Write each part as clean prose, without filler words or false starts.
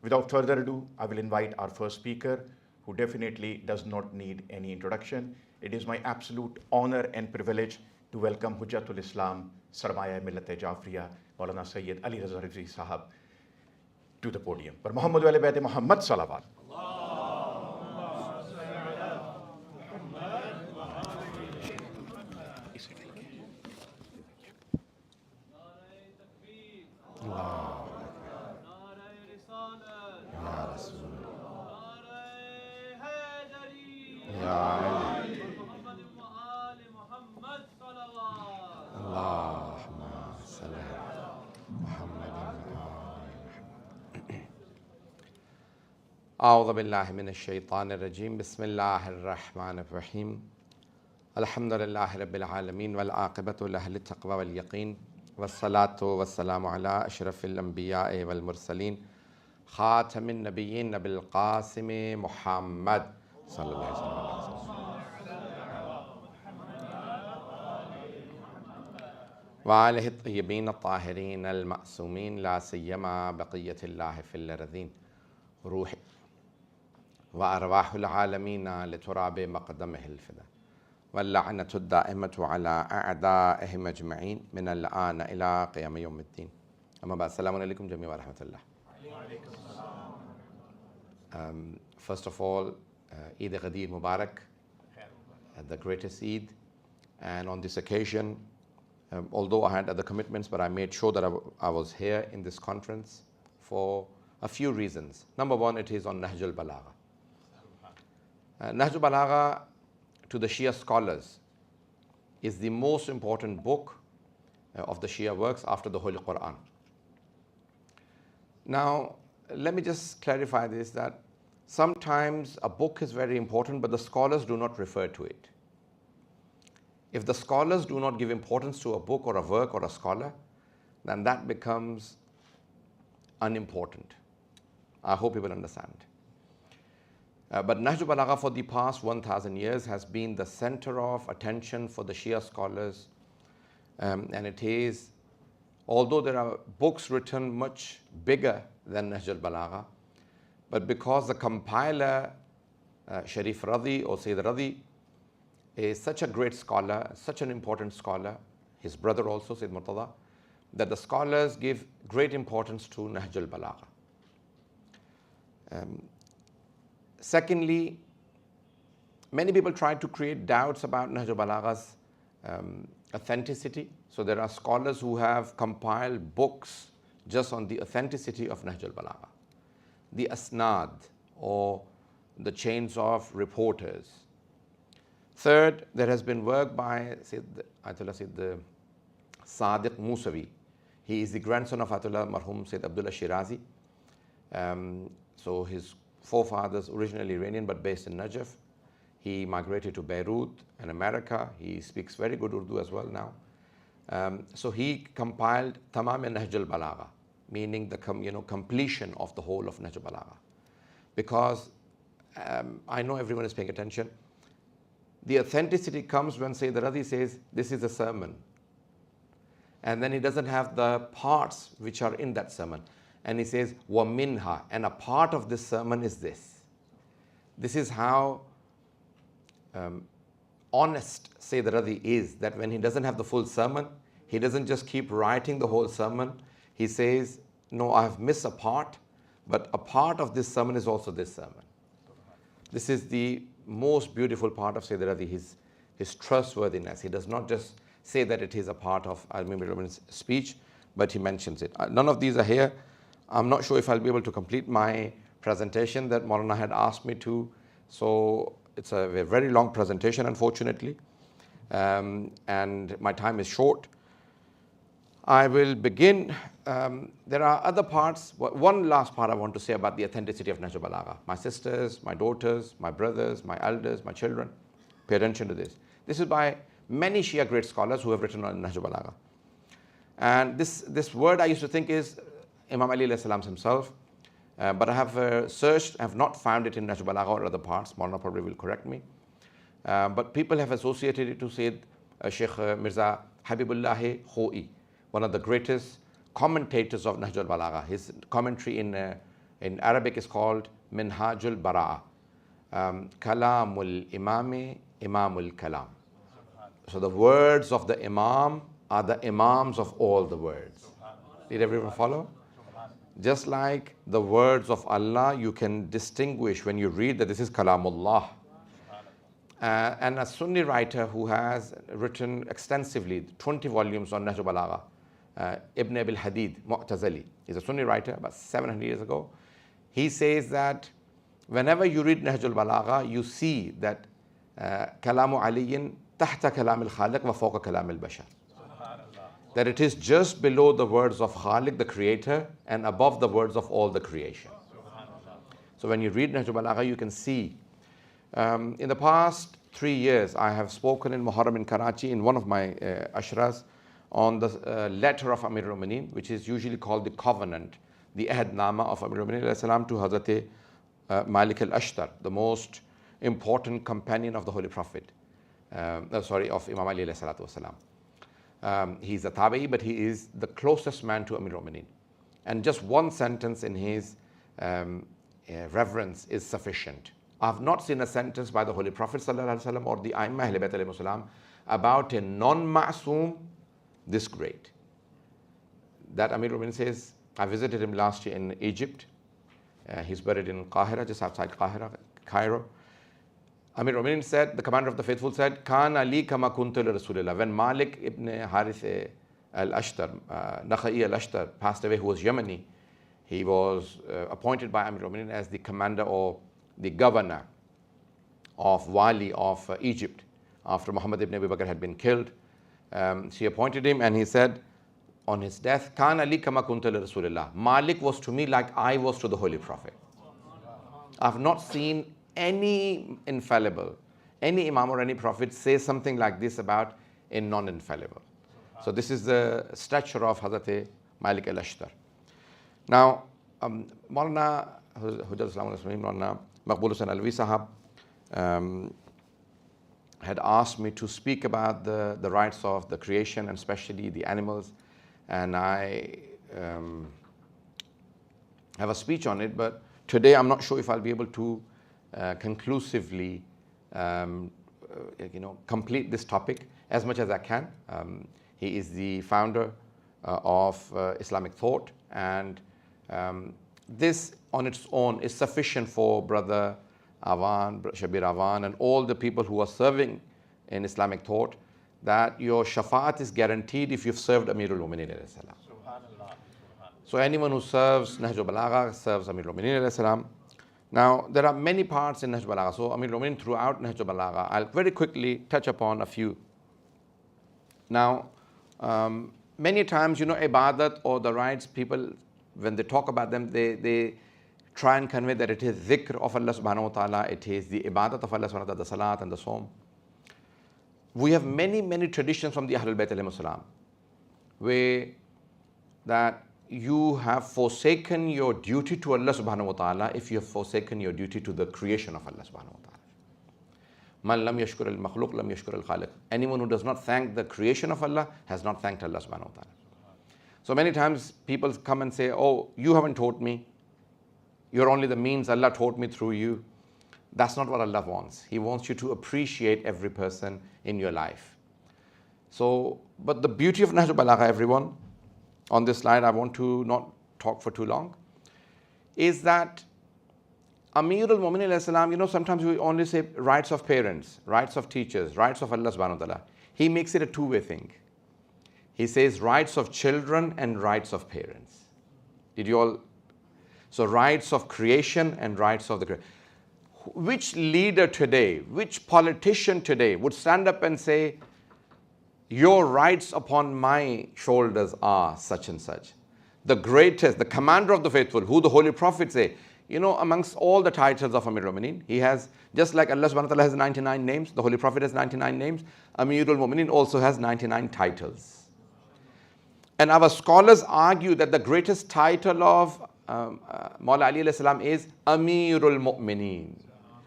Without further ado, I will invite our first speaker, who definitely does not need any introduction. It is my absolute honor and privilege to welcome Hujjatul Islam, Sarmaya Millat Jafriya, Maulana Sayyid Ali Raza Rizvi Sahab to the podium. But Muhammad wale Bayt Muhammad Salawat. أعوذ بالله من الشيطان الرجيم بسم الله الرحمن الرحيم الحمد لله رب العالمين والعاقبة لأهل التقوى واليقين والصلاة والسلام على أشرف الأنبياء والمرسلين خاتم النبيين بالقاسم محمد صلى الله عليه وسلم وآله الطيبين الطاهرين المعصومين لا سيما بقية الله في الأرضين روحي وأرواح العالمين لتراب مقدمه الفدا واللعنة الدائمة على أعدائهم أجمعين من الآن إلى قيام يوم الدين أما بعد السلام عليكم جميعا ورحمة الله. First of all, Eid Ghadir Mubarak, the greatest Eid, and on this occasion, although I had other commitments, but I made sure that I was here in this conference for a few reasons. Number one, it is on Nahjul Balagha. Nahjul Balagha, to the Shia scholars, is the most important book of the Shia works after the Holy Quran. Now, let me just clarify this, that sometimes a book is very important, but the scholars do not refer to it. If the scholars do not give importance to a book or a work or a scholar, then that becomes unimportant. I hope you will understand. But Nahjul Balagha for the past 1,000 years has been the center of attention for the Shia scholars. And it is, although there are books written much bigger than Nahjul Balagha, but because the compiler, Sharif Radhi or Sayyid Radhi, is such a great scholar, such an important scholar, his brother also, Sayyid Murtada, that the scholars give great importance to Nahjul Balagha. Secondly, many people try to create doubts about Nahjul Balagha's authenticity. So there are scholars who have compiled books just on the authenticity of Nahjul Balagha. The asnad, or the chains of reporters. Third, there has been work by Ayatollah Sayyid Sadiq Musavi. He is the grandson of Ayatollah Marhum Sayyid Abdullah Shirazi. So his forefathers originally Iranian but based in Najaf. He migrated to Beirut and America. He speaks very good Urdu as well now. So he compiled Tamam Nahjul Balagha, meaning the completion of the whole of Nahjul Balagha. Because I know everyone is paying attention. The authenticity comes when Sayyid Radhi says, this is a sermon. And then he doesn't have the parts which are in that sermon. And he says, wa minha, and a part of this sermon is this. This is how honest Sayyid Radhi is, that when he doesn't have the full sermon, he doesn't just keep writing the whole sermon. He says, no, I have missed a part, but a part of this sermon is also this sermon. This is the most beautiful part of Sayyid Radhi, his trustworthiness. He does not just say that it is a part of Al-Mim's speech, but he mentions it. None of these are here. I'm not sure if I'll be able to complete my presentation that Maulana had asked me to. So it's a very long presentation, unfortunately. And my time is short. I will begin. There are other parts. One last part I want to say about the authenticity of Nahjul Balagha. My sisters, my daughters, my brothers, my elders, my children, pay attention to this. This is by many Shia great scholars who have written on Nahjul Balagha. And this word I used to think is Imam Ali alayhi salam himself, but I have searched, I have not found it in Nahjul Balagha or other parts. Maulana probably will correct me. But people have associated it to Sayyid Sheikh Mirza Habibullah Khoi, one of the greatest commentators of Nahjul Balagha. His commentary in In Arabic it's called Nahjul Balagha. Kalamul Imami, Imamul Kalam. So the words of the Imam are the Imams of all the words. Did everyone follow? Just like the words of Allah, you can distinguish when you read that this is Kalamullah. And a Sunni writer who has written extensively, 20 volumes on Nahjul Balagha, Ibn Abil Hadid, Mu'tazili, he's a Sunni writer about 700 years ago. He says that whenever you read Nahjul Balagha, you see that Kalamu Aliyin tahta kalam al-Khaliq wa fawqa kalam al-Bashar. That it is just below the words of Khaliq, the creator, and above the words of all the creation. So when you read Nahjul Balagha, you can see. In the past 3 years, I have spoken in Muharram in Karachi in one of my ashras on the letter of Amir al-Mu'mineen, which is usually called the covenant, the Ahdnama of Amir al-Mu'mineen to Hazrat Malik al-Ashtar, the most important companion of the Holy Prophet. Of Imam Ali alayhi salatu wasalam. He's a tabi'i, but he is the closest man to Amir al-Mu'mineen. And just one sentence in his reverence is sufficient. I have not seen a sentence by the Holy Prophet sallallahu alaihi wasallam or the A'immah Ahlul Bayt alayhimus salam about a non-ma'soom this great. That Amir al-Mu'mineen says, I visited him last year in Egypt. He's buried in Qahira, just outside Cairo. Amir al-Mu'mineen said, the commander of the faithful said, Kana li kama kuntu li Rasulillah. When Malik ibn Harith al-Ashtar, Nakhai al-Ashtar passed away, who was Yemeni, he was appointed by Amir al-Mu'mineen as the commander or the governor of Wali of Egypt after Muhammad ibn Abi Bakr had been killed. She appointed him, and he said on his death, Kana li kama kuntu li Rasulillah. Malik was to me like I was to the Holy Prophet. I have not seen any infallible, any Imam or any Prophet say something like this about a non-infallible. So this is the stature of Hazrat Malik al-Ashtar. Now, Maulana Hujjat Islam Maulana Maqbul Hussain Alvi Sahab had asked me to speak about the rights of the creation and especially the animals, and I have a speech on it, but today I'm not sure if I'll be able to conclusively complete this topic as much as I can. He is the founder of Islamic thought, and this on its own is sufficient for Brother Awan, Shabir Awan, and all the people who are serving in Islamic thought, that your shafaat is guaranteed if you've served Amirul Mu'mineen alayhi salam. So anyone who serves Nahjul Balagha serves Amirul Mu'mineen alayhi salam. Now, there are many parts in Nahjul Balagha. So Amirul Mu'mineen throughout Nahjul Balagha, I'll very quickly touch upon a few. Now, many times, ibadat or the rights, people, when they talk about them, they try and convey that it is dhikr of Allah subhanahu wa ta'ala, it is the ibadat of Allah subhanahu wa ta'ala, the salat and the som. We have many, many traditions from the Ahlul Bayt alayhimus salam, where that you have forsaken your duty to Allah subhanahu wa ta'ala if you have forsaken your duty to the creation of Allah subhanahu wa ta'ala. Man lam yashkur al-makhluq lam yashkur al-khaliq. Anyone who does not thank the creation of Allah has not thanked Allah subhanahu wa ta'ala. So many times people come and say, oh, you haven't taught me. You're only the means, Allah taught me through you. That's not what Allah wants. He wants you to appreciate every person in your life. So, but the beauty of Nahjul Balagha, everyone, on this slide, I want to not talk for too long, is that Amirul Mu'mineen alayhi salam, sometimes we only say rights of parents, rights of teachers, rights of Allah subhanahu wa ta'ala. He makes it a two-way thing. He says rights of children and rights of parents. Did you all? So rights of creation and rights of the creation. Which leader today, which politician today would stand up and say, your rights upon my shoulders are such and such? The greatest, the commander of the faithful, who the Holy Prophet say, amongst all the titles of Amirul Mu'mineen, he has, just like Allah subhanahu wa ta'ala has 99 names, the Holy Prophet has 99 names, Amirul Mu'mineen also has 99 titles. And our scholars argue that the greatest title of Maula Ali alayhi salam is Amirul Mu'mineen,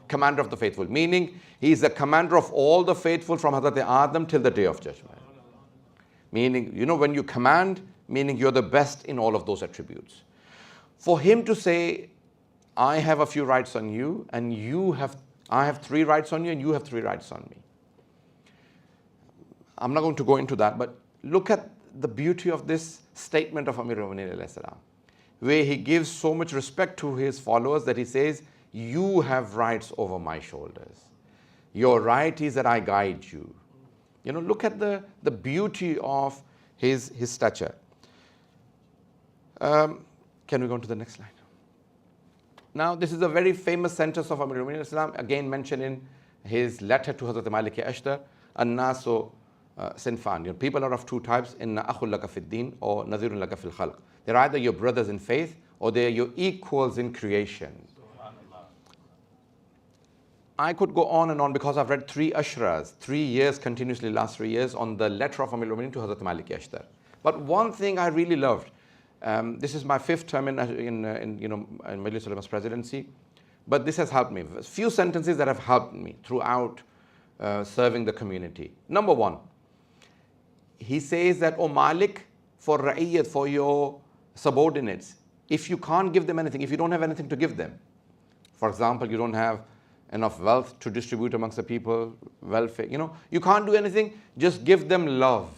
commander of the faithful, meaning he is the commander of all the faithful from Hazrat Adam till the day of judgment. Meaning, when you command, meaning you're the best in all of those attributes. For him to say, I have a few rights on you, and I have 3 rights on you, and you have 3 rights on me. I'm not going to go into that, but look at the beauty of this statement of Amir al-Mu'minin alayhi salam, where he gives so much respect to his followers that he says, you have rights over my shoulders. Your right is that I guide you. You know, look at the beauty of his stature. Can we go on to the next slide? Now, this is a very famous sentence of Amir al-Mu'minin alayhi salam, again mentioned in his letter to Hazrat Malik Ashtar, An-nasu sinfan. People are of 2 types, inna akhul laka fid din or nazirun laka fil khalq. They're either your brothers in faith or they're your equals in creation. I could go on and on because I've read 3 ashras, 3 years continuously, last 3 years, on the letter of Amir al-Mu'minin to Hazrat Malik Ashtar. But one thing I really loved, this is my 5th term in Majlis Ulama's presidency, but this has helped me. A few sentences that have helped me throughout serving the community. Number 1, he says that, O Malik, for Ra'iyyat, for your subordinates, if you can't give them anything, if you don't have anything to give them, for example, you don't have enough wealth to distribute amongst the people, welfare, you can't do anything, just give them love.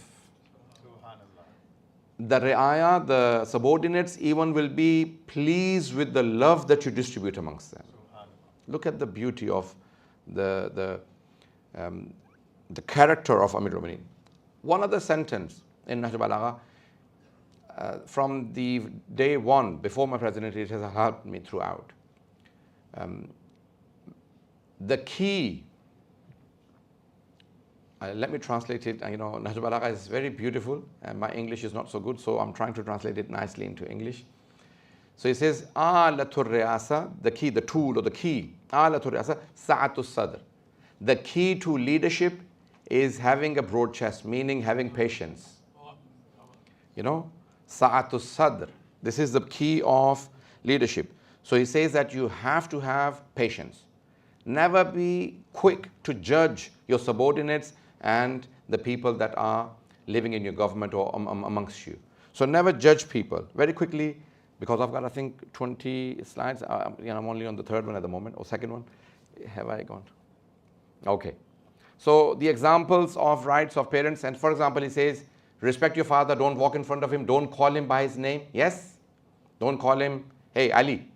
The Ra'aya, the subordinates, even will be pleased with the love that you distribute amongst them. Look at the beauty of the character of Amir al-Mu'minin. One other sentence in Nahjul Balagha, from the day 1 before my presidency, it has helped me throughout. The key, let me translate it. Nahjul Balagha is very beautiful and my English is not so good, so I'm trying to translate it nicely into English. So he says, Alatul Riyasa, the key, the tool or the key, Alatul Riyasa, Sa'atul Sadr. The key to leadership is having a broad chest, meaning having patience. Sa'atul Sadr. This is the key of leadership. So he says that you have to have patience. Never be quick to judge your subordinates and the people that are living in your government or amongst you. So never judge people. Very quickly, because I've got, I think, 20 slides. I'm only on the 3rd one at the moment, or 2nd one. Have I gone? Okay. So the examples of rights of parents, and for example, he says, respect your father, don't walk in front of him, don't call him by his name. Yes? Don't call him, hey, Ali.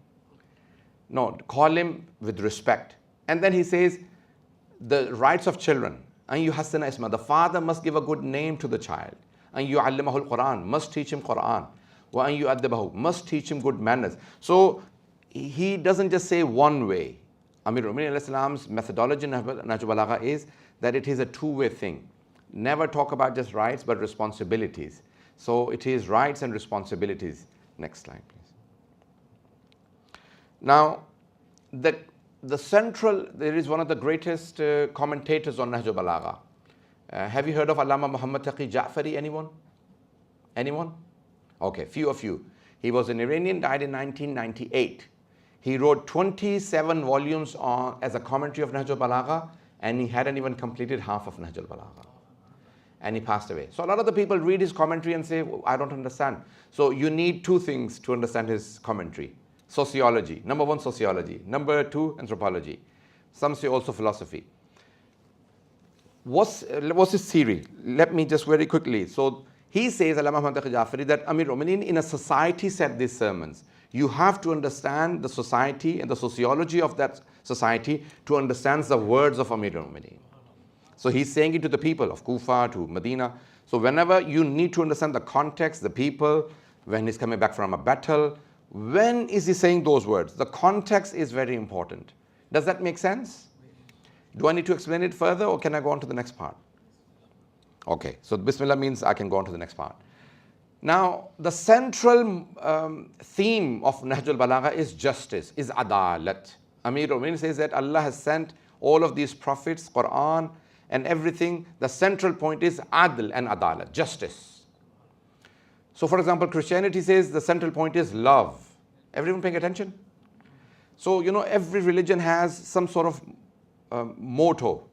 No, call him with respect. And then he says, the rights of children. And you hasana isma. The father must give a good name to the child. And you allimahul Quran, must teach him Quran. Wa an yu'addibahu, must teach him good manners. So he doesn't just say one way. Amir al-Mu'minin alayhi salam's methodology in Nahjul Balagha is that it is a 2-way thing. Never talk about just rights, but responsibilities. So it is rights and responsibilities. Next slide, please. Now, the central, there is one of the greatest commentators on Nahjul Balagha. Have you heard of Allama Muhammad Taqi Ja'fari? Anyone? Anyone? Okay, few of you. He was an Iranian, died in 1998. He wrote 27 volumes as a commentary of Nahjul Balagha, and he hadn't even completed half of Nahjul Balagha. And he passed away. So a lot of the people read his commentary and say, I don't understand. So you need 2 things to understand his commentary. Sociology. Number 1, sociology. Number 2, anthropology. Some say also philosophy. What's his theory? Let me just very quickly. So he says, Allama Muhammad Taqi Ja'fari, that Amir al-Mu'minin in a society said these sermons. You have to understand the society and the sociology of that society to understand the words of Amir al-Mu'minin. So he's saying it to the people of Kufa, to Medina. So whenever you need to understand the context, the people, when he's coming back from a battle, when is he saying those words? The context is very important. Does that make sense? Do I need to explain it further, or can I go on to the next part? Okay, so Bismillah means I can go on to the next part. Now, the central theme of Nahjul Balagha is justice, is adalat. Amir al-Mu'minin says that Allah has sent all of these prophets, Quran, and everything. The central point is adl and adalat, justice. So for example, Christianity says the central point is love. Everyone paying attention? So, every religion has some sort of motto.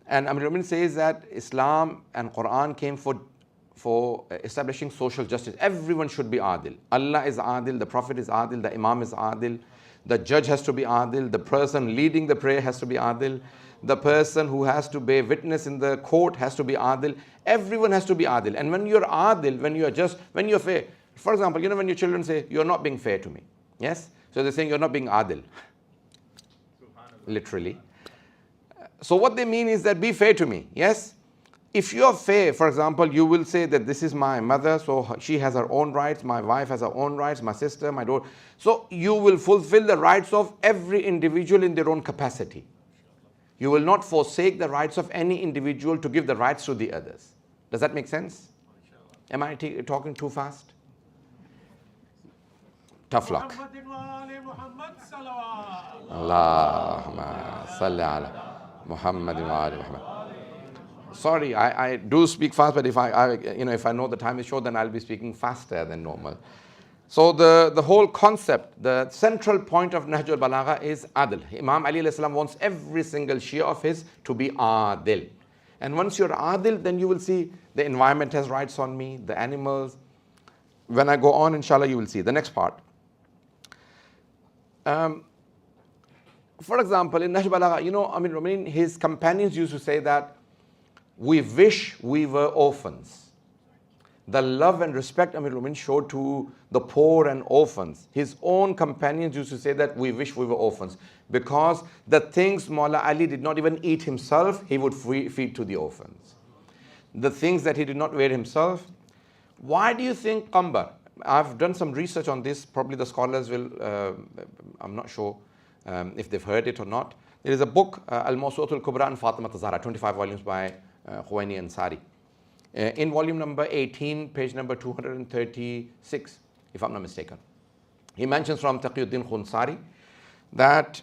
And Amir al-Mu'minin says that Islam and Quran came for establishing social justice. Everyone should be adil. Allah is adil, the Prophet is adil, the Imam is adil. The judge has to be adil. The person leading the prayer has to be adil. The person who has to bear witness in the court has to be adil. Everyone has to be adil. And when you're adil, when you're just, when you're fair, for example, you know, when your children say, you're not being fair to me. Yes? So they're saying, you're not being adil. Literally. So what they mean is that be fair to me. Yes? If you're fair, for example, you will say that this is my mother, so she has her own rights, my wife has her own rights, my sister, my daughter. So you will fulfill the rights of every individual in their own capacity. You will not forsake the rights of any individual to give the rights to the others. Does that make sense? Am I talking too fast? Tough luck. Allahumma salli ala Muhammadin wa ali Muhammad. Sorry, I do speak fast, but if I know the time is short, then I'll be speaking faster than normal. So the whole concept, the central point of Nahjul Balagha is adil. Imam Ali alayhi salam wants every single Shia of his to be adil. And once you're adil, then you will see the environment has rights on me, the animals. When I go on, inshallah, you will see the next part. For example, in Nahjul Balagha, you know, Amir Rumain, his companions used to say that we wish we were orphans. The love and respect Amir Rumain showed to the poor and orphans. His own companions used to say that we wish we were orphans, because the things Maulana Ali did not even eat himself, he would feed to the orphans. The things that he did not wear himself. Why do you think qambar? I've done some research on this. Probably the scholars will, I'm not sure if they've heard it or not. There is a book, Al-Mawsu'at al-Kubra and Fatima Zahra, 25 volumes by Khuwaini Ansari. In volume number 18, page number 236, if I'm not mistaken. He mentions from Taqiyuddin Khunsari that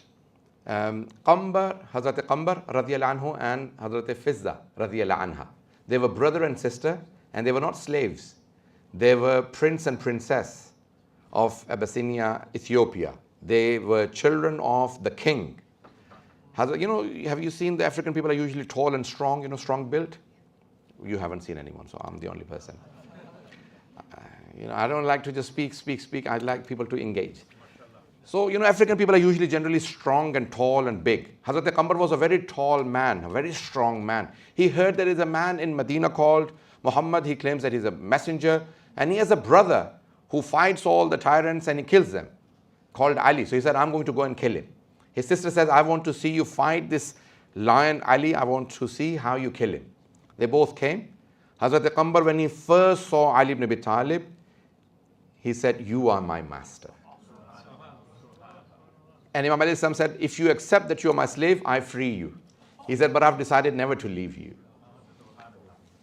Qambar, Hazrat Qambar radiyallahu anhu and Hazrat Fizza radiyallahu anha, they were brother and sister, and they were not slaves. They were prince and princess of Abyssinia, Ethiopia. They were children of the king. You know, have you seen the African people are usually tall and strong, you know, strong built? You haven't seen anyone, so I'm the only person. You know, I don't like to just speak. I like people to engage. So, you know, African people are usually generally strong and tall and big. Hazrat Qambar was a very tall man, a very strong man. He heard there is a man in Medina called Muhammad. He claims that he's a messenger, and he has a brother who fights all the tyrants and he kills them, called Ali. So he said, I'm going to go and kill him. His sister says, I want to see you fight this lion Ali. I want to see how you kill him. They both came. Hazrat Qambar, when he first saw Ali ibn Abi Talib, he said, you are my master. And Imam Ali said, if you accept that you are my slave, I free you. He said, but I've decided never to leave you.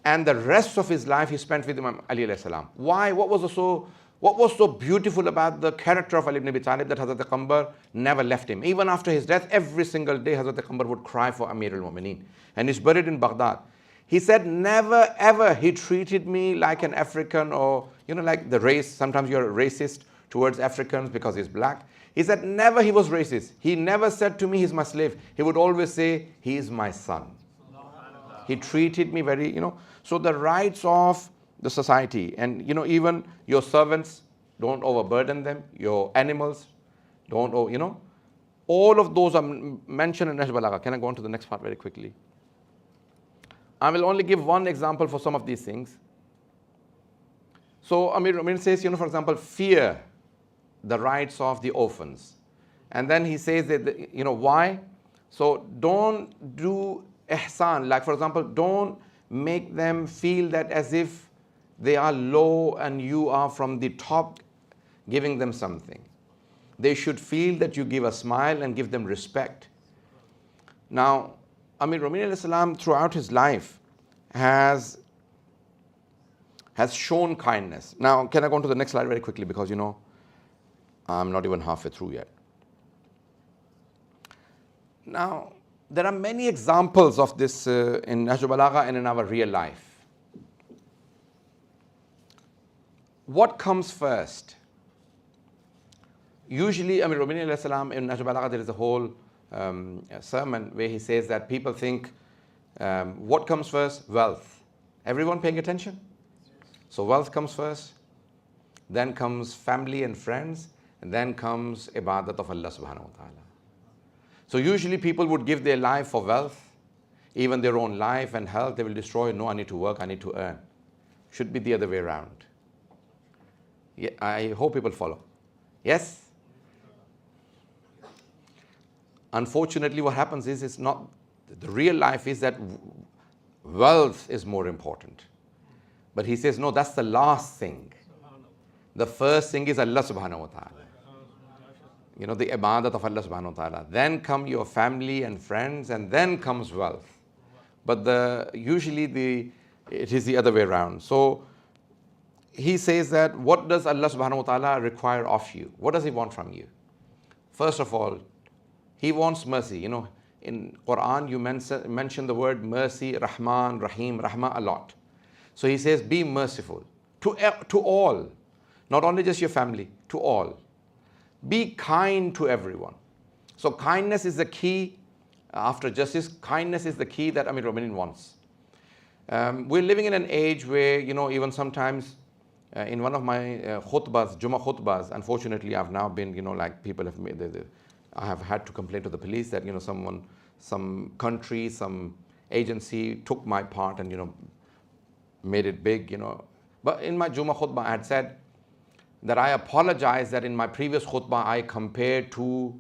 And the rest of his life he spent with Imam Ali alayhi salam. Why? What was so beautiful about the character of Ali ibn Abi Talib that Hazrat Qambar never left him? Even after his death, every single day Hazrat Qambar would cry for Amir al-Mu'mineen. And he's buried in Baghdad. He said, never ever he treated me like an African, or, you know, like the race. Sometimes you're racist towards Africans because he's black. He said, never he was racist. He never said to me, he's my slave. He would always say, he is my son. He treated me very, you know. So the rights of the society, and, you know, even your servants, don't overburden them. Your animals, don't, you know. All of those are mentioned in Nahjul Balagha. Can I go on to the next part very quickly? I will only give one example for some of these things. So Amir Rumain says, you know, for example, fear the rights of the orphans. And then he says that, you know, why? So don't do ihsan. Like, for example, don't make them feel that as if they are low and you are from the top giving them something. They should feel that you give a smile and give them respect. Now, Amir Rumain alayhi salam throughout his life has shown kindness. Now, can I go on to the next slide very quickly, because, you know, I'm not even halfway through yet. Now, there are many examples of this in Nahjul Balagha and in our real life. What comes first? Usually, Amir Rumain alayhi salam in Nahjul Balagha, there is a whole sermon where he says that people think, what comes first? Wealth. Everyone paying attention? So wealth comes first, then comes family and friends, and then comes ibadat of Allah subhanahu wa ta'ala. So usually people would give their life for wealth, even their own life and health, they will destroy. No, I need to work, I need to earn. Should be the other way around. Yeah, I hope people follow. Yes? Unfortunately, what happens is, it's not, the real life is that wealth is more important. But he says, no, that's the last thing. The first thing is Allah subhanahu wa ta'ala. You know, the ibadat of Allah subhanahu wa ta'ala. Then come your family and friends, and then comes wealth. But usually it is the other way around. So he says that what does Allah subhanahu wa ta'ala require of you? What does he want from you? First of all, he wants mercy. You know, in Quran you mention the word mercy, Rahman, Rahim, Rahma a lot. So he says, be merciful to all, not only just your family, to all. Be kind to everyone. So kindness is the key. After justice, kindness is the key that Amir Mu'minin wants. We're living in an age where, you know, even sometimes in one of my khutbahs, Jummah khutbahs, unfortunately I've now been, you know, like people have made, I have had to complain to the police that, you know, some country, some agency took my part and, you know, made it big, you know. But in my Jummah khutbah I had said that I apologize that in my previous khutbah I compared to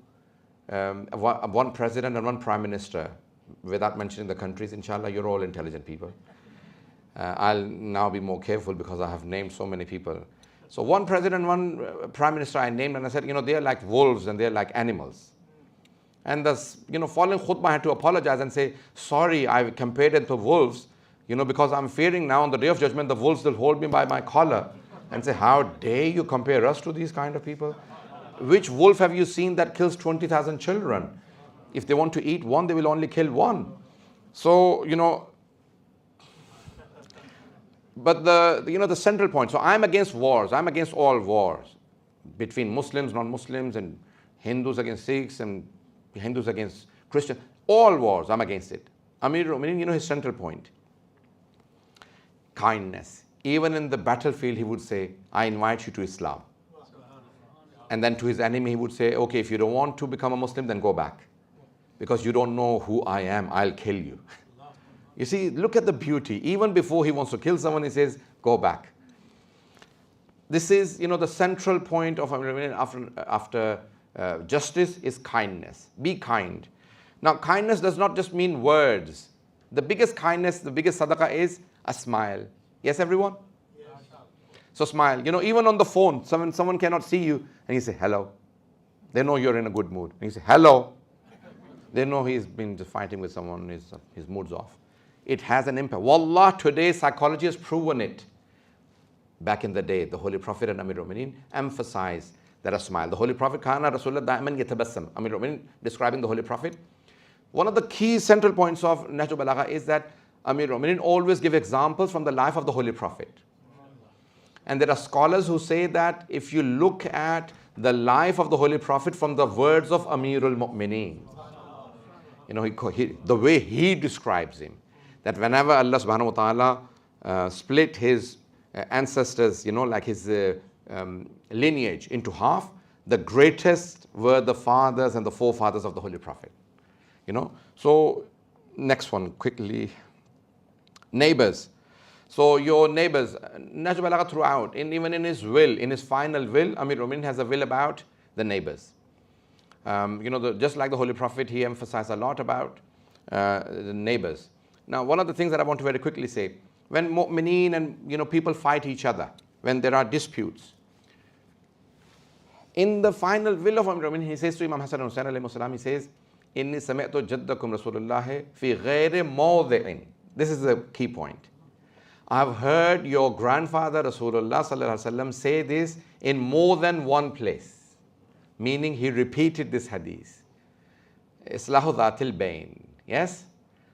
one president and one prime minister, without mentioning the countries. Inshallah, you're all intelligent people. I'll now be more careful because I have named so many people. So one president, one prime minister I named, and I said, you know, they're like wolves and they're like animals. And thus, you know, following khutbah I had to apologize and say, sorry, I compared them to wolves, you know, because I'm fearing now on the day of judgment the wolves will hold me by my collar and say, how dare you compare us to these kind of people? Which wolf have you seen that kills 20,000 children? If they want to eat one, they will only kill one. So, you know, but the central point. So I'm against wars. I'm against all wars between Muslims, non-Muslims, and Hindus against Sikhs, and Hindus against Christians. All wars, I'm against it. Amir Mu'minin, you know his central point. Kindness. Even in the battlefield, he would say, I invite you to Islam. And then to his enemy, he would say, okay, if you don't want to become a Muslim, then go back. Because you don't know who I am, I'll kill you. You see, look at the beauty. Even before he wants to kill someone, he says, go back. This is, you know, the central point of after justice is kindness. Be kind. Now, kindness does not just mean words. The biggest kindness, the biggest sadaqah is a smile. Yes, everyone? So smile. You know, even on the phone, someone cannot see you, and you say, hello. They know you're in a good mood. And you say, hello. They know he's been just fighting with someone, his mood's off. It has an impact. Wallah, today psychology has proven it. Back in the day, the Holy Prophet and Amir Mu'minin emphasized that a smile. The Holy Prophet, Kana Rasulullah da'iman yatabassam. Amir Mu'minin describing the Holy Prophet. One of the key central points of Nahjul Balagha is that Amir Mu'minin always give examples from the life of the Holy Prophet. And there are scholars who say that if you look at the life of the Holy Prophet from the words of Amirul Mu'mineen, you know, the way he describes him, that whenever Allah subhanahu wa ta'ala split his ancestors, you know, like his lineage into half, the greatest were the fathers and the forefathers of the Holy Prophet. You know, so next one quickly, neighbors. So your neighbors, Nahjul Balagha throughout, even in his will, in his final will, Amir Mu'minin has a will about the neighbors. You know, just like the Holy Prophet, he emphasized a lot about the neighbors. Now, one of the things that I want to very quickly say, when mu'mineen and, you know, people fight each other, when there are disputes, in the final will of Amir Mu'minin, he says to Imam Hassan and Hussain alayhi salam, he says, Inni sami'tu jaddakum Rasulullah fi ghayri mawdi'in. This is the key point. I have heard your grandfather Rasulullah sallallahu alaihi wasallam say this in more than one place. Meaning he repeated this hadith. Islahu dhatil bayn. Yes?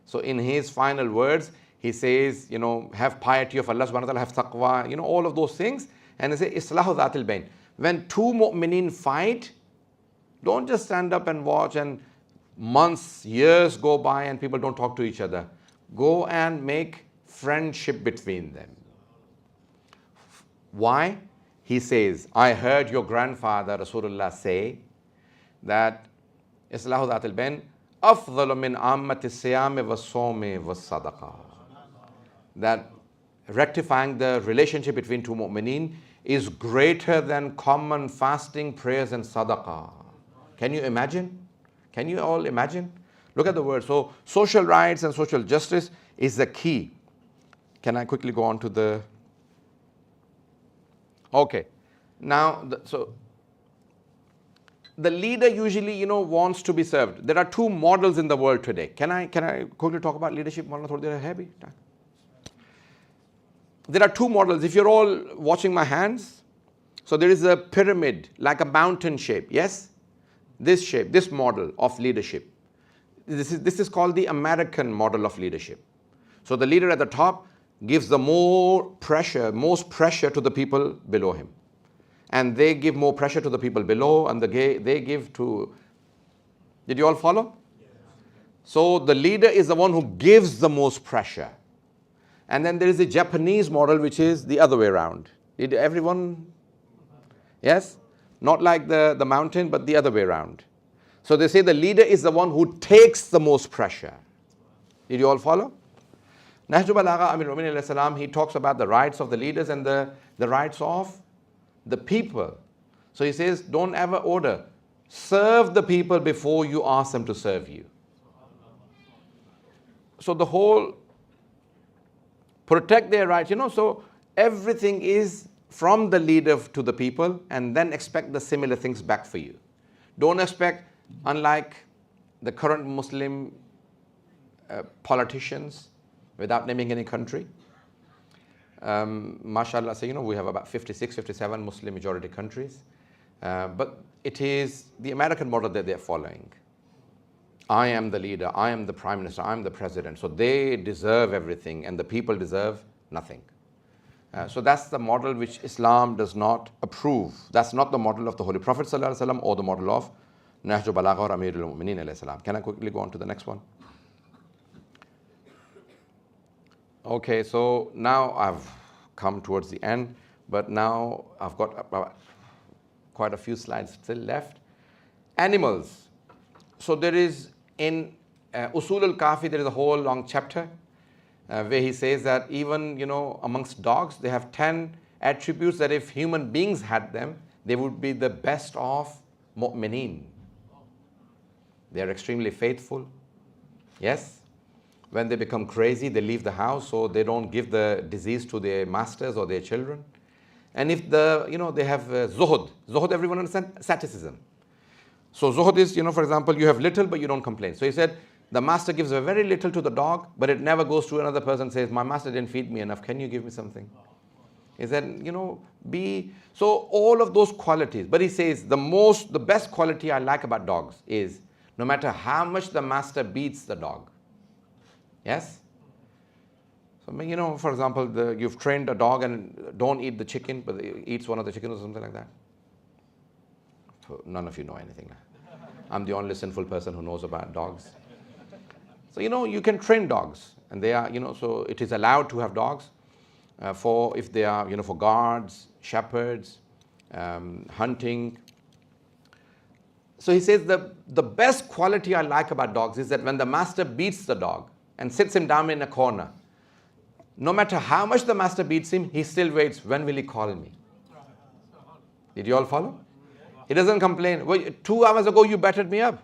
So in his final words, he says, you know, have piety of Allah subhanahu wa ta'ala, have taqwa, you know, all of those things. And he says, Islahu dhatil bayn. When two mu'mineen fight, don't just stand up and watch and months, years go by and people don't talk to each other. Go and make friendship between them. Why? he says, I heard your grandfather Rasulullah say that Islahu Dhat al-Bain afdalu min ammati siyam wa sawmi wa sadaqa. That rectifying the relationship between two mu'mineen is greater than common fasting, prayers and sadaqah. Can you imagine? Can you all imagine? Look at the word. So social rights and social justice is the key. Can I quickly go on to the... Okay. Now, so the leader usually, wants to be served. There are two models in the world today. Can I quickly talk about leadership? There are two models. If you're all watching my hands, so there is a pyramid, like a mountain shape, yes? This shape, this model of leadership. This is called the American model of leadership. So the leader at the top gives the most pressure to the people below him. And they give more pressure to the people below, and they give to... Did you all follow? Yes. So the leader is the one who gives the most pressure. And then there is the Japanese model, which is the other way around. Did everyone? Yes? Not like the mountain, but the other way around. So they say the leader is the one who takes the most pressure. Did you all follow? Nahjul Balagha, Amir Mu'minin alayhi salam, he talks about the rights of the leaders and the rights of the people. So he says, don't ever order. Serve the people before you ask them to serve you. So the whole... protect their rights, so everything is from the leader to the people, and then expect the similar things back for you. Don't expect, unlike the current Muslim politicians, without naming any country, mashallah, so we have about 56, 57 Muslim majority countries, but it is the American model that they're following. I am the leader, I am the prime minister, I am the president. So they deserve everything and the people deserve nothing. So that's the model which Islam does not approve. That's not the model of the Holy Prophet ﷺ or the model of Nahjul Balagha or Amirul Mu'minin alayhi salam. Can I quickly go on to the next one? Okay, so now I've come towards the end, but now I've got quite a few slides still left. Animals. So there is in Usul al-Kafi, there is a whole long chapter where he says that even, amongst dogs, they have 10 attributes that if human beings had them, they would be the best of mu'mineen. They are extremely faithful. Yes? When they become crazy, they leave the house, so they don't give the disease to their masters or their children. And if they have zuhud. Zuhud, everyone understand? Asceticism. So zuhud is, for example, you have little, but you don't complain. So he said, the master gives a very little to the dog, but it never goes to another person and says, my master didn't feed me enough, can you give me something? He said, so all of those qualities. But he says, the best quality I like about dogs is, no matter how much the master beats the dog. Yes? So, for example, you've trained a dog and don't eat the chicken, but it eats one of the chickens or something like that. So none of you know anything. I'm the only sinful person who knows about dogs. So, you can train dogs. And they are, so it is allowed to have dogs if they are, for guards, shepherds, hunting. So he says the best quality I like about dogs is that when the master beats the dog and sits him down in a corner, no matter how much the master beats him, he still waits, when will he call me? Did you all follow? He doesn't complain. Well, 2 hours ago you battered me up.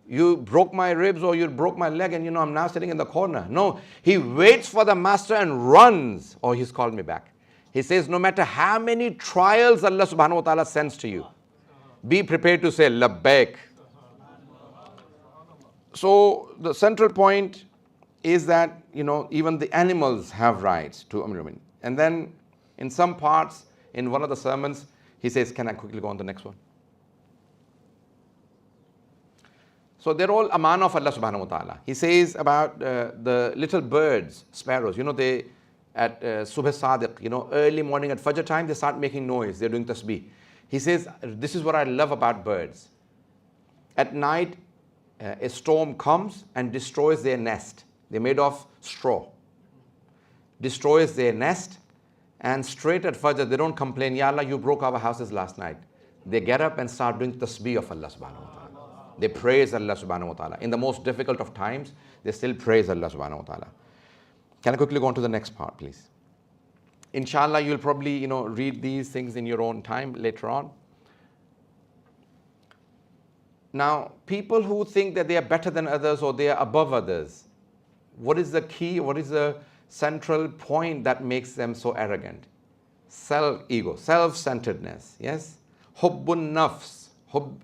You broke my ribs or you broke my leg and I'm now sitting in the corner. No, he waits for the master and runs. Oh, he's called me back. He says, no matter how many trials Allah subhanahu wa ta'ala sends to you, be prepared to say, labbaik. So the central point is that, even the animals have rights to Amir Mu'minin. And then in some parts, in one of the sermons, he says, can I quickly go on to the next one? So they're all aman of Allah subhanahu wa ta'ala. He says about the little birds, sparrows, they at subh sadiq, early morning at fajr time, they start making noise. They're doing tasbih. He says, this is what I love about birds. At night, a storm comes and destroys their nest. They're made of straw. Destroys their nest. And straight at Fajr, they don't complain, Ya Allah, you broke our houses last night. They get up and start doing tasbih of Allah subhanahu wa ta'ala. They praise Allah subhanahu wa ta'ala. In the most difficult of times, they still praise Allah subhanahu wa ta'ala. Can I quickly go on to the next part, please? Inshallah, you'll probably, read these things in your own time later on. Now, people who think that they are better than others or they are above others, what is the key, what is the central point that makes them so arrogant? Self-ego, self-centeredness, yes? Hubbun nafs,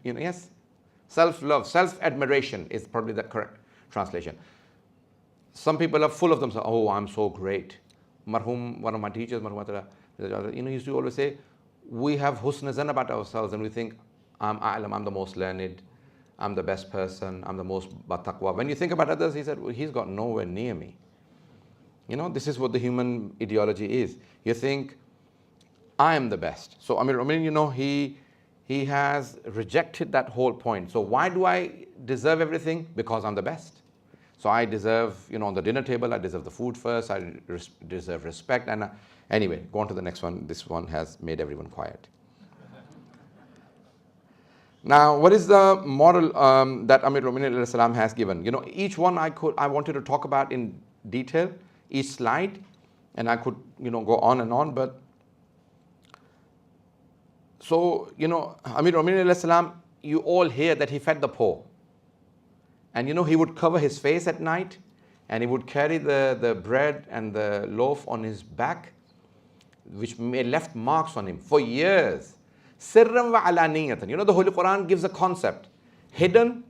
yes? Self-love, self-admiration is probably the correct translation. Some people are full of themselves. Oh, I'm so great. Marhum, one of my teachers, he used to always say, we have husn zan about ourselves and we think, I'm a'lam, I'm the most learned, I'm the best person, I'm the most taqwa. When you think about others, he said, well, he's got nowhere near me. This is what the human ideology is. You think, I am the best. So Amir al-Mu'minin, he has rejected that whole point. So why do I deserve everything? Because I'm the best. So I deserve, on the dinner table, I deserve the food first, I deserve respect. And anyway, go on to the next one. This one has made everyone quiet. Now, what is the moral that Amir al-Mu'minin has given? Each one I wanted to talk about in detail, each slide, and I could, go on and on. But so, Amir al-Mu'minin, you all hear that he fed the poor. And he would cover his face at night and he would carry the bread and the loaf on his back, which left marks on him for years. Sirran wa alaniyatan. The Holy Quran gives a concept, hidden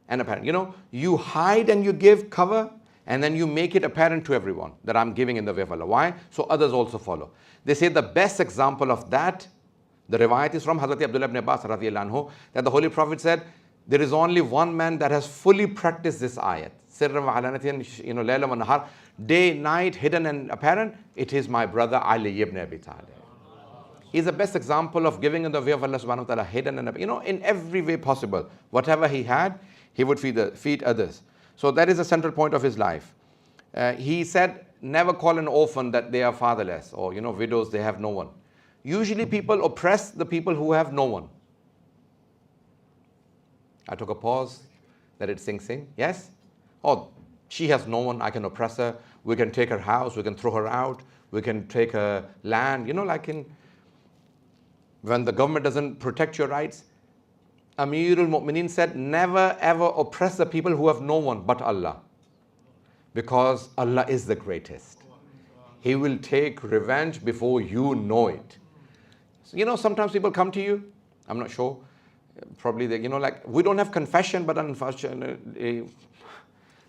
and apparent. You hide and you give cover and then you make it apparent to everyone that I'm giving in the way of Allah. Why? So others also follow. They say the best example of that, the riwayat is from Hazrat Abdullah ibn Abbas radiyallahu anhu, that the Holy Prophet said, there is only one man that has fully practiced this ayat. Sirran wa alaniyatan, layla wa nahar, day, night, hidden and apparent. It is my brother Ali ibn Abi Talib. He's the best example of giving in the way of Allah subhanahu wa ta'ala, hidden and, in every way possible. Whatever he had, he would feed others. So that is the central point of his life. He said, never call an orphan that they are fatherless, or, widows, they have no one. Usually people oppress the people who have no one. I took a pause, let it sing. Yes? Oh, she has no one, I can oppress her. We can take her house, we can throw her out, we can take her land, when the government doesn't protect your rights. Amir al-Mu'minin said, never ever oppress the people who have no one but Allah. Because Allah is the greatest. He will take revenge before you know it. So, sometimes people come to you, I'm not sure, probably they, we don't have confession, but unfortunately,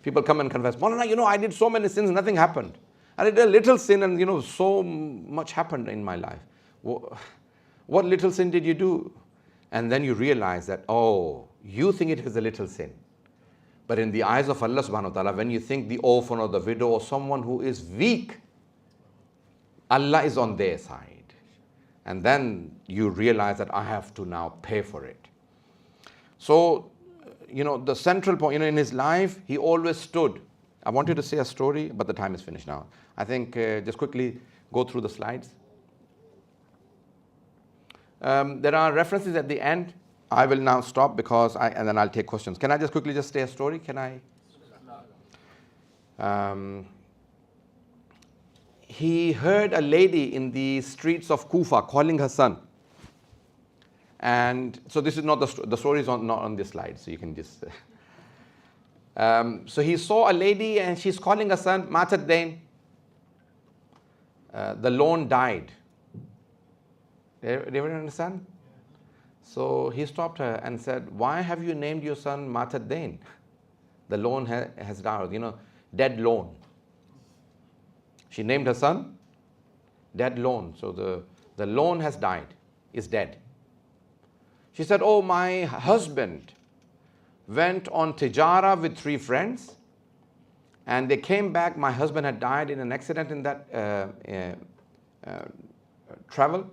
people come and confess, Maulana, I did so many sins, nothing happened. I did a little sin and, so much happened in my life. What little sin did you do? And then you realize that, oh, you think it is a little sin. But in the eyes of Allah subhanahu wa ta'ala, when you think the orphan or the widow or someone who is weak, Allah is on their side. And then you realize that I have to now pay for it. So, the central point, in his life, he always stood. I wanted to say a story, but the time is finished now. I think just quickly go through the slides. There are references at the end. I will now stop and then I'll take questions. Can I just quickly say a story? Can I? He heard a lady in the streets of Kufa calling her son. And so this is not the story is not on this slide, so you can just. So he saw a lady and she's calling her son, Matad Dain. The loan died. Did everyone understand? So he stopped her and said, why have you named your son Matad Dain? The loan has died, dead loan. She named her son dead loan. So the loan has died, is dead. She said, oh, my husband went on tijara with 3 friends and they came back. My husband had died in an accident in that travel.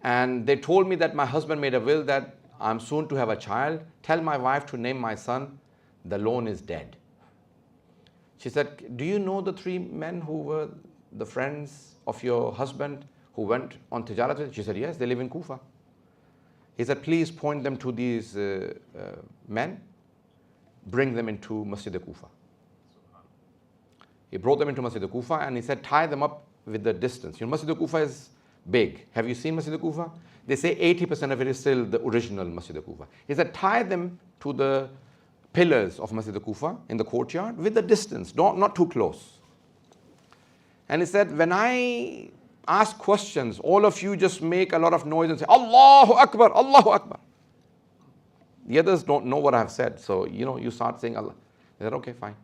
And they told me that my husband made a will that I'm soon to have a child. Tell my wife to name my son. The loan is dead. She said, do you know the 3 men who were the friends of your husband who went on tijarat? She said, yes, they live in Kufa. He said, please point them to these men, bring them into Masjid Kufa. He brought them into Masjid Kufa and he said, tie them up with the distance. You know, Masjid Kufa is big. Have you seen Masjid Kufa? They say 80% of it is still the original Masjid Kufa. He said, tie them to the pillars of Masjid Kufa in the courtyard with the distance, not too close. And he said, when I ask questions, all of you just make a lot of noise and say, Allahu Akbar, Allahu Akbar. The others don't know what I have said. So, you start saying Allah. He said, okay, fine.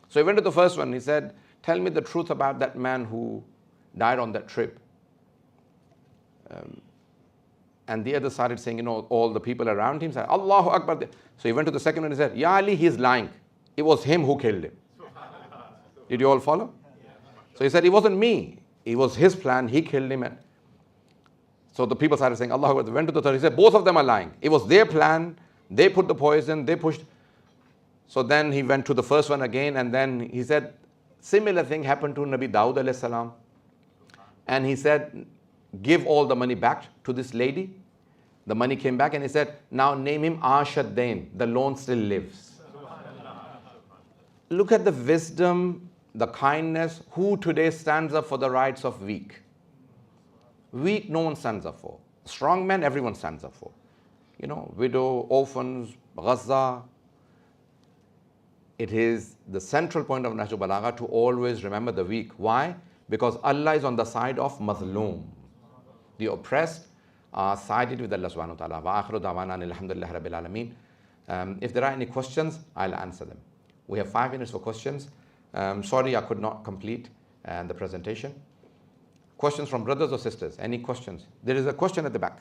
So he went to the first one. He said, tell me the truth about that man who died on that trip. And the other started saying, all the people around him said, Allahu Akbar. So he went to the second one and he said, Ya Ali, he is lying. It was him who killed him. Did you all follow? So he said, it wasn't me. It was his plan. He killed him. So the people started saying, Allahu Akbar. They went to the third. He said, both of them are lying. It was their plan. They put the poison. They pushed. So then he went to the first one again. And then he said, similar thing happened to Nabi Dawud alayhi salam. And he said, give all the money back to this lady. The money came back and he said, now name him Ashad-Dain. The loan still lives. Look at the wisdom, the kindness. Who today stands up for the rights of weak? Weak, no one stands up for. Strong men, everyone stands up for. Widow, orphans, Raza. It is the central point of Nahjul Balagha to always remember the weak. Why? Because Allah is on the side of Mazloom. The oppressed are sided with Allah subhanahu wa ta'ala. Wa akhiru da'wana alhamdulillahi rabbil alameen. If there are any questions, I'll answer them. We have 5 minutes for questions. Sorry I could not complete the presentation. Questions from brothers or sisters? Any questions? There is a question at the back.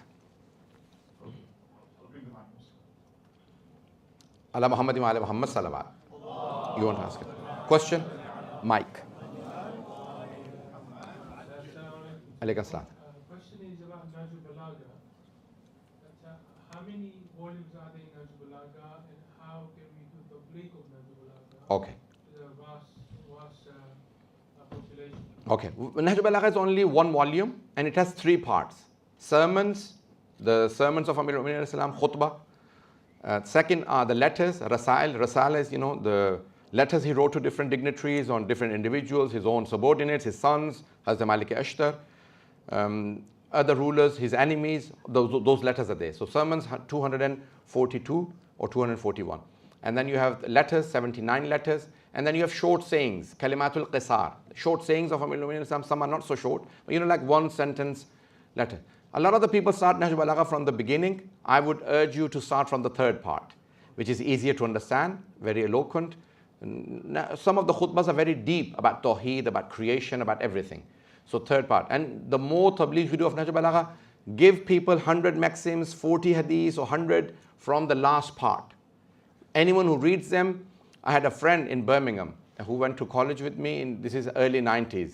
Allah Muhammadin wa ala Muhammad salawat. You want to ask it? Question? Mike. Alaykum salam. Question is about Nahjul Balagha. How many volumes are there in Nahjul Balagha and how can we do the tabligh of Nahjul Balagha Okay. to the vast population? Okay. Nahjul Balagha is only 1 volume and it has 3 parts. Sermons, the sermons of Amir al-Mu'minin salam, khutbah. Second are the letters, Rasail. Rasail is, the letters he wrote to different dignitaries on different individuals, his own subordinates, his sons, Hazrat Malik Ashtar, other rulers, his enemies, those letters are there. So sermons 242 or 241. And then you have letters, 79 letters. And then you have short sayings, Kalimatul Qisar. Short sayings of Amir al-Mu'minin, some are not so short, but like 1 sentence letter. A lot of the people start Nahjul Balagha from the beginning. I would urge you to start from the 3rd part, which is easier to understand, very eloquent. Some of the khutbahs are very deep about Tawheed, about creation, about everything. So 3rd part. And the more tabligh you do of Nahjul Balagha, give people 100 maxims, 40 hadiths or 100 from the last part. Anyone who reads them, I had a friend in Birmingham who went to college with me this is early 90s.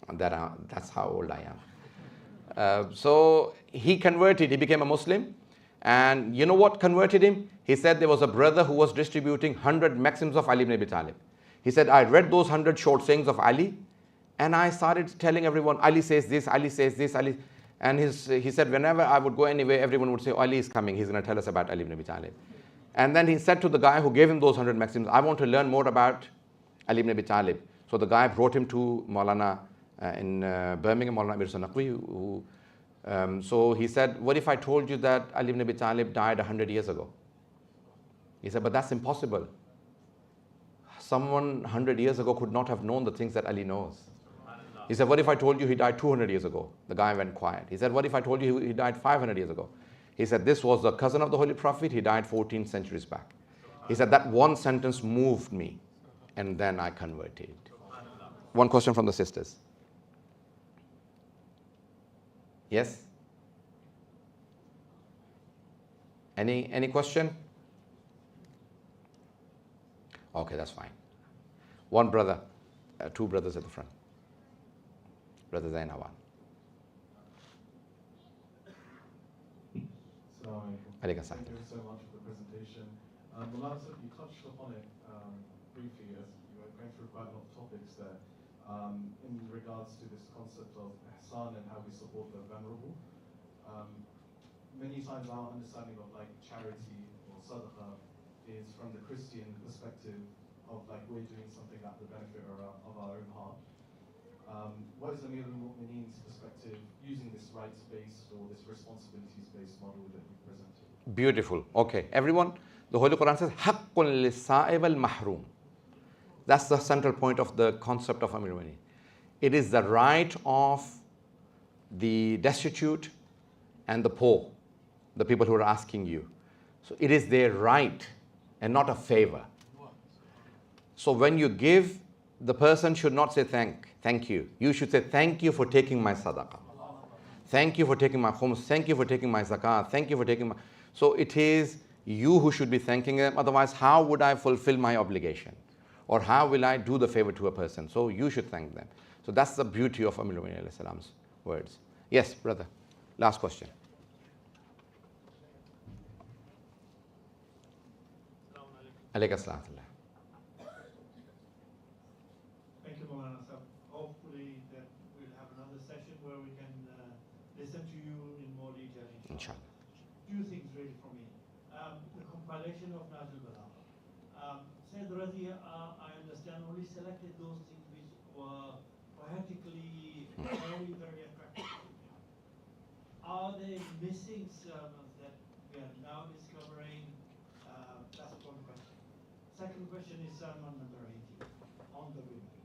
That's how old I am. So he converted, he became a Muslim. And you know what converted him? He said there was a brother who was distributing 100 maxims of Ali ibn Abi Talib. He said, I read those 100 short sayings of Ali and I started telling everyone, Ali says this, Ali says this, Ali. And he said, whenever I would go anywhere, everyone would say, oh, Ali is coming, he's going to tell us about Ali ibn Abi Talib. And then he said to the guy who gave him those 100 maxims, I want to learn more about Ali ibn Abi Talib. So the guy brought him to Maulana in Birmingham, Maulana Amir Naqvi. So he said, what if I told you that Ali ibn Abi Talib died 100 years ago? He said, but that's impossible. Someone 100 years ago could not have known the things that Ali knows. He said, what if I told you he died 200 years ago? The guy went quiet. He said, what if I told you he died 500 years ago? He said, this was the cousin of the Holy Prophet. He died 14 centuries back. He said, that one sentence moved me. And then I converted. One question from the sisters. Yes? Any question? Okay, that's fine. One brother, 2 brothers at the front. Brother Zainawan. Thank you so much for the presentation. Maulana, you touched upon it briefly as you were going through quite a lot of topics there. in regards to this concept of ihsan and how we support the venerable. Many times our understanding of like charity or sadaqah is from the Christian perspective of like we're doing something at the benefit of our own heart. What is Amir al-Mu'mineen's perspective using this rights-based or this responsibilities-based model that you presented? Beautiful. Okay, everyone, the Holy Quran says, حَقٌّ لِلسَّائِبِ الْمَحْرُومِ. That's the central point of the concept of Amir al-Mu'mineen. It is the right of the destitute and the poor, the people who are asking you. So it is their right and not a favor. So when you give, the person should not say thank you. You should say thank you for taking my sadaqah. Thank you for taking my khums. Thank you for taking my zakah. Thank you for taking my... So it is you who should be thanking them. Otherwise, how would I fulfill my obligation? Or how will I do the favor to a person? So you should thank them. So that's the beauty of Amir al-Mu'mineen's words. Yes, brother. Last question. Alaykum assalam. Thank you, Maulana. So hopefully that we'll have another session where we can listen to you in more detail. Inshallah. Two things really for me. The compilation of Nahjul Balagha. Said Razi, I understand, only selected those things which were poetically very, very attractive. Are they missing sermons that we are now discovering? That's one question. Second question is sermon number 18 on the women.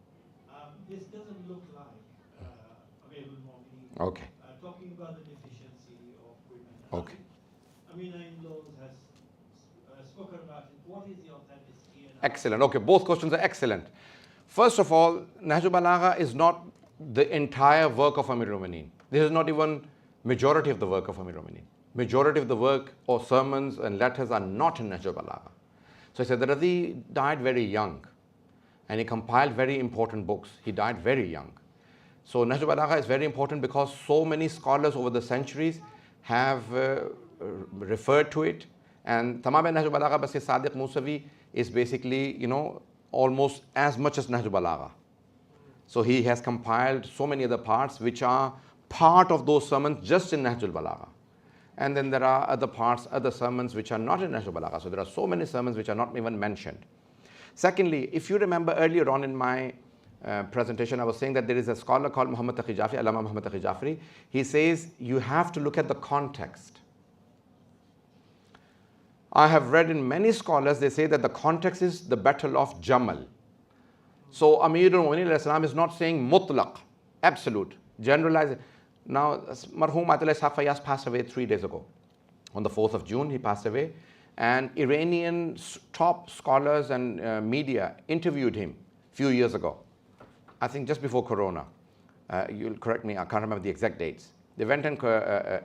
This doesn't look like available morning. Okay. Talking about the deficiency of women. Okay. Amina in-laws has spoken about it. What is the authenticity? And Excellent. Okay, both questions are excellent. First of all, Nahjul Balagha is not the entire work of Amir al-Mu'mineen. This is not even majority of the work of Amir al-Mu'mineen. Majority of the work or sermons and letters are not in Nahjul Balagha. So I said that Razi died very young and he compiled very important books. He died very young. So Nahjul Balagha is very important because so many scholars over the centuries have referred to it. And Tamam Nahjul Balagha by Sadiq Musavi is basically, you know, almost as much as Nahjul Balagha. So he has compiled so many other parts which are part of those sermons just in Nahjul Balagha. And then there are other parts, other sermons which are not in Nahjul Balagha. So there are so many sermons which are not even mentioned. Secondly, if you remember earlier on in my presentation, I was saying that there is a scholar called Muhammad Taqi Jafri, Allama Muhammad Taqi Jafri. He says you have to look at the context. I have read in many scholars, they say that the context is the battle of Jamal. So Amir al-Mu'mineen is not saying mutlaq, absolute, generalized. Now, Marhum Atullah Ishaq Fayyaz passed away 3 days ago. On the 4th of June, he passed away. And Iranian top scholars and media interviewed him a few years ago. I think just before Corona. You'll correct me, I can't remember the exact dates. They went and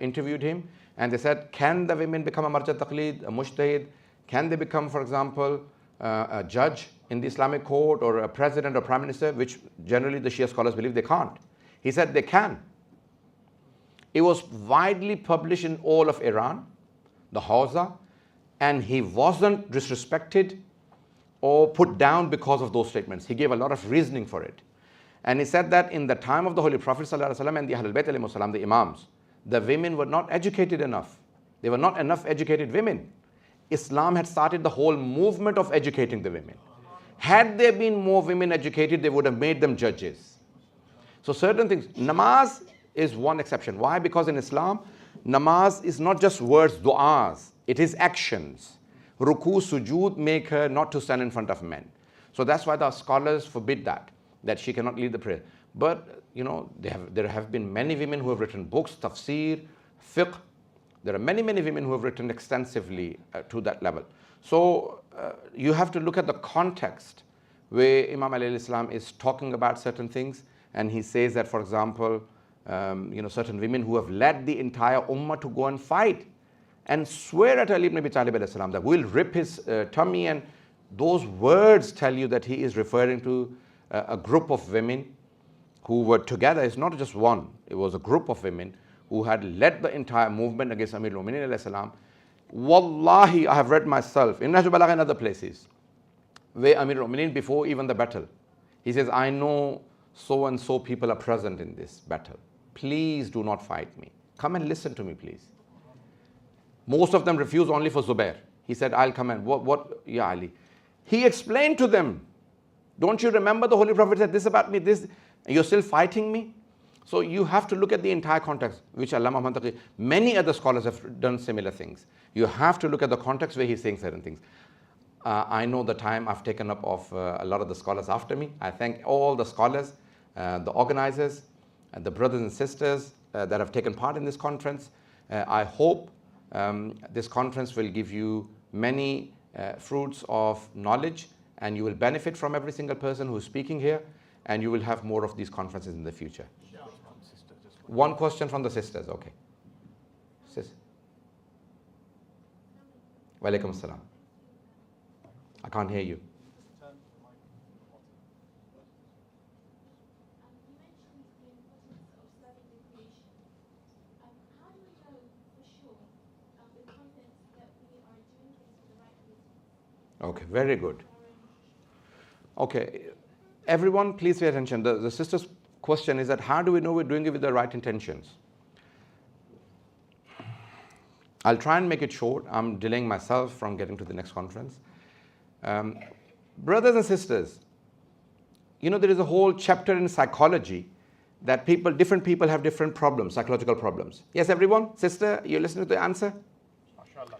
interviewed him. And they said, can the women become a marja taqleed, a mujtahid? Can they become, for example, a judge in the Islamic court or a president or prime minister, which generally the Shia scholars believe they can't. He said they can. It was widely published in all of Iran, the Hausa, and he wasn't disrespected or put down because of those statements. He gave a lot of reasoning for it. And he said that in the time of the Holy Prophet ﷺ and the Ahlul Bayt alayhimus salam, the Imams, the women were not educated enough. There were not enough educated women. Islam had started the whole movement of educating the women. Had there been more women educated, they would have made them judges. So certain things, namaz is one exception. Why? Because in Islam, namaz is not just words, du'as. It is actions. Ruku, sujood make her not to stand in front of men. So that's why the scholars forbid that she cannot lead the prayer. But, you know, there have been many women who have written books, tafsir, fiqh. There are many, many women who have written extensively to that level. So you have to look at the context where Imam alayhi Islam is talking about certain things, and he says that, for example, you know, certain women who have led the entire ummah to go and fight and swear at Ali ibn Abi Talib alayhi salam that we'll rip his tummy, and those words tell you that he is referring to a group of women who were together. It's not just one, it was a group of women who had led the entire movement against Amir al-Mu'mineen alayhi salam. Wallahi, I have read myself in Nahjul Balagha and other places where Amir al-Mu'mineen, before even the battle, he says, I know so and so people are present in this battle. Please do not fight me. Come and listen to me, please. Most of them refused only for Zubair. He said, I'll come and what, Ya Ali. He explained to them, don't you remember the Holy Prophet said this about me, this, you're still fighting me? So you have to look at the entire context, which Allama Muhammad Taqi, many other scholars have done similar things. You have to look at the context where he's saying certain things. I know the time I've taken up of a lot of the scholars after me. I thank all the scholars, the organizers, the brothers and sisters that have taken part in this conference. I hope this conference will give you many fruits of knowledge, and you will benefit from every single person who's speaking here, and you will have more of these conferences in the future. One question from the sisters, okay. Sis. Walaikum assalam. I can't hear you. Okay, very good. Okay, everyone please pay attention. The sister's question is that how do we know we're doing it with the right intentions? I'll try and make it short. I'm delaying myself from getting to the next conference. Brothers and sisters, you know there is a whole chapter in psychology that different people have different problems, psychological problems. Yes, everyone? Sister, you're listening to the answer? MashaAllah.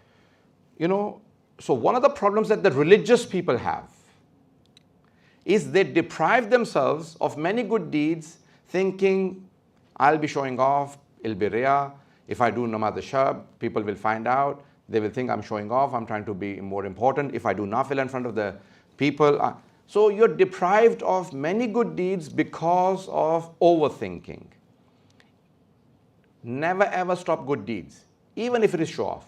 You know, so one of the problems that the religious people have is they deprive themselves of many good deeds thinking, I'll be showing off, it'll be riya. If I do namaz shab, people will find out. They will think I'm showing off, I'm trying to be more important. If I do nafila in front of the people. So you're deprived of many good deeds because of overthinking. Never ever stop good deeds, even if it is show off.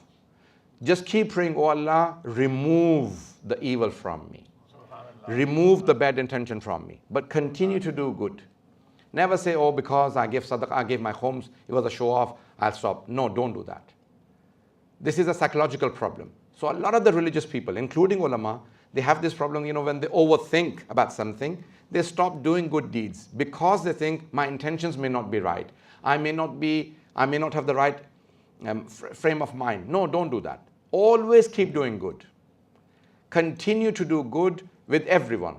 Just keep praying, oh Allah, remove the evil from me. Remove the bad intention from me. But continue to do good. Never say, oh, because I gave sadaqah, I gave my homes, it was a show off, I'll stop. No, don't do that. This is a psychological problem. So a lot of the religious people, including ulama, they have this problem, you know, when they overthink about something, they stop doing good deeds because they think my intentions may not be right. I may not have the right frame of mind. No, don't do that. Always keep doing good. Continue to do good with everyone,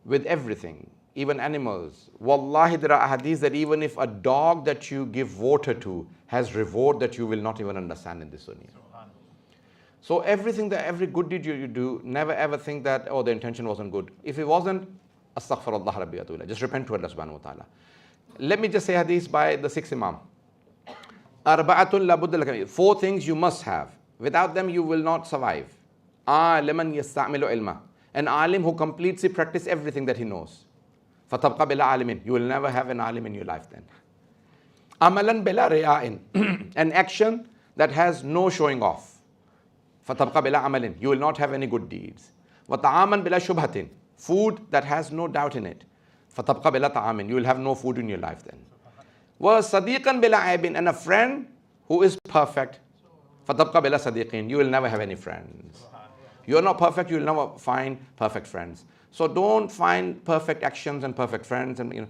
with everything, even animals. Wallahi, there are hadiths that even if a dog that you give water to has reward that you will not even understand in this dunya. So every good deed you do, never ever think that, oh, the intention wasn't good. If it wasn't, astaghfirullah rabbi atula. Just repent to Allah subhanahu wa ta'ala. Let me just say hadith by the sixth Imam. Arba'atun la budda laka. 4 things you must have. Without them, you will not survive. Aliman yasta'milu ilma. An alim who completely practices everything that he knows. Fatabqa bila alimin. You will never have an alim in your life then. Amalan bila riya'in. An action that has no showing off. Fatabqa bila amalin. You will not have any good deeds. Wa ta'aman bila shubhatin. Food that has no doubt in it. Fatabqa bila ta'amin. You will have no food in your life then. Wa sadiqan bila aibin. And a friend who is perfect. Fatabqa bila sadiqin. You will never have any friends. You are not perfect, you will never find perfect friends. So don't find perfect actions and perfect friends and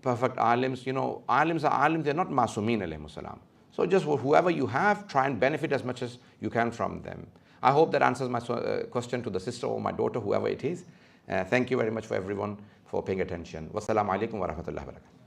perfect alims. Alims are alims, they're not masumeen alayhimus salam. So just whoever you have, try and benefit as much as you can from them. I hope that answers my question to the sister or my daughter, whoever it is. Thank you very much for everyone for paying attention. Wassalamu alaikum wa rahmatullahi wa barakatuh.